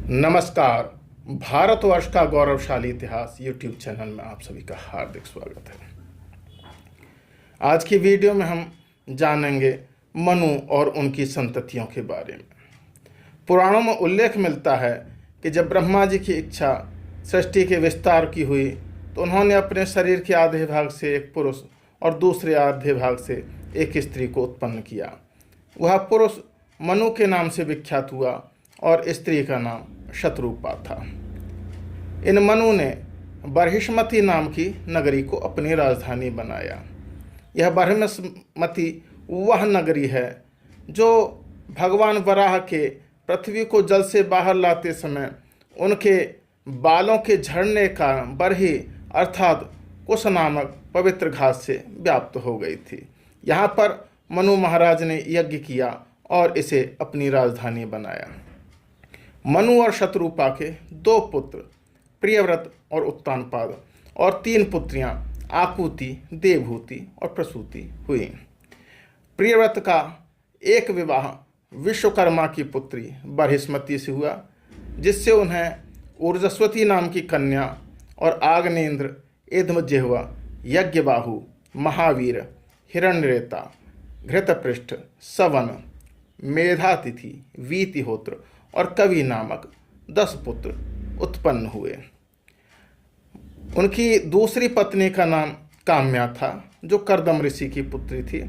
नमस्कार। भारतवर्ष का गौरवशाली इतिहास यूट्यूब चैनल में आप सभी का हार्दिक स्वागत है। आज की वीडियो में हम जानेंगे मनु और उनकी संततियों के बारे में। पुराणों में उल्लेख मिलता है कि जब ब्रह्मा जी की इच्छा सृष्टि के विस्तार की हुई तो उन्होंने अपने शरीर के आधे भाग से एक पुरुष और दूसरे आधे भाग से एक स्त्री को उत्पन्न किया। वह पुरुष मनु के नाम से विख्यात हुआ और स्त्री का नाम शतरूपा था। इन मनु ने बरहिष्मती नाम की नगरी को अपनी राजधानी बनाया। यह बरहिष्मती वह नगरी है जो भगवान वराह के पृथ्वी को जल से बाहर लाते समय उनके बालों के झड़ने का बरही अर्थात कुश नामक पवित्र घास से व्याप्त हो गई थी। यहाँ पर मनु महाराज ने यज्ञ किया और इसे अपनी राजधानी बनाया। मनु और शतरूपा के दो पुत्र प्रियव्रत और उत्तानपाद और तीन पुत्रियां आकुति, देवहूति और प्रसूति हुई। प्रियव्रत का एक विवाह विश्वकर्मा की पुत्री बरहिष्मती से हुआ, जिससे उन्हें ऊर्जस्वती नाम की कन्या और आग्नेन्द्र, एधमजिह्वा, यज्ञबाहु, महावीर, हिरण्यरेता, घृतपृष्ठ, सवन, मेधातिथि, वीतिहोत्र और कवि नामक 10 पुत्र उत्पन्न हुए। उनकी दूसरी पत्नी का नाम काम्या था, जो कर्दम ऋषि की पुत्री थी।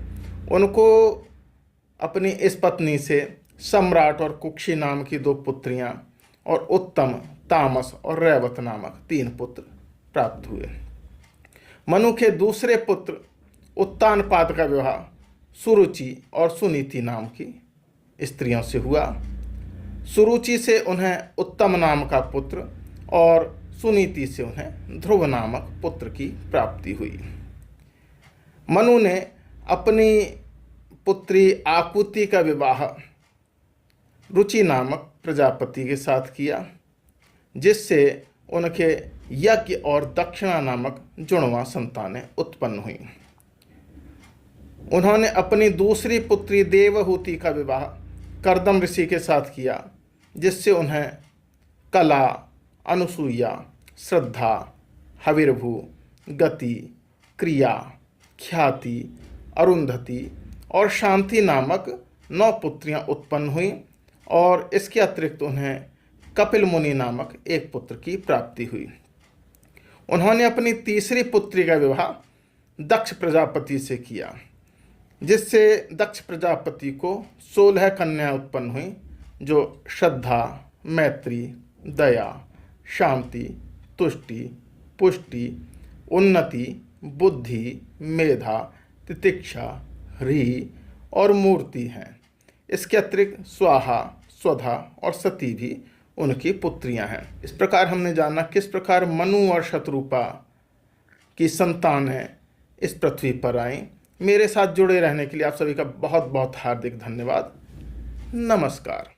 उनको अपनी इस पत्नी से सम्राट और कुक्षी नाम की 2 पुत्रियां और उत्तम, तामस और रैवत नामक 3 पुत्र प्राप्त हुए। मनु के दूसरे पुत्र उत्तानपाद का विवाह सुरुचि और सुनीति नाम की स्त्रियों से हुआ। सुरुचि से उन्हें उत्तम नाम का पुत्र और सुनीति से उन्हें ध्रुव नामक पुत्र की प्राप्ति हुई। मनु ने अपनी पुत्री आकुति का विवाह रुचि नामक प्रजापति के साथ किया, जिससे उनके यज्ञ और दक्षिणा नामक जुड़वां संतानें उत्पन्न हुई। उन्होंने अपनी दूसरी पुत्री देवहूति का विवाह कर्दम ऋषि के साथ किया, जिससे उन्हें कला, अनुसूया, श्रद्धा, हविर्भू, गति, क्रिया, ख्याति, अरुंधति और शांति नामक 9 पुत्रियां उत्पन्न हुईं और इसके अतिरिक्त उन्हें कपिल मुनि नामक एक पुत्र की प्राप्ति हुई। उन्होंने अपनी तीसरी पुत्री का विवाह दक्ष प्रजापति से किया, जिससे दक्ष प्रजापति को 16 कन्याएं उत्पन्न हुई, जो श्रद्धा, मैत्री, दया, शांति, तुष्टि, पुष्टि, उन्नति, बुद्धि, मेधा, तितिक्षा, ह्री और मूर्ति हैं। इसके अतिरिक्त स्वाहा, स्वधा और सती भी उनकी पुत्रियां हैं। इस प्रकार हमने जाना किस प्रकार मनु और शतरूपा की संतानें इस पृथ्वी पर आई। मेरे साथ जुड़े रहने के लिए आप सभी का बहुत बहुत हार्दिक धन्यवाद। नमस्कार।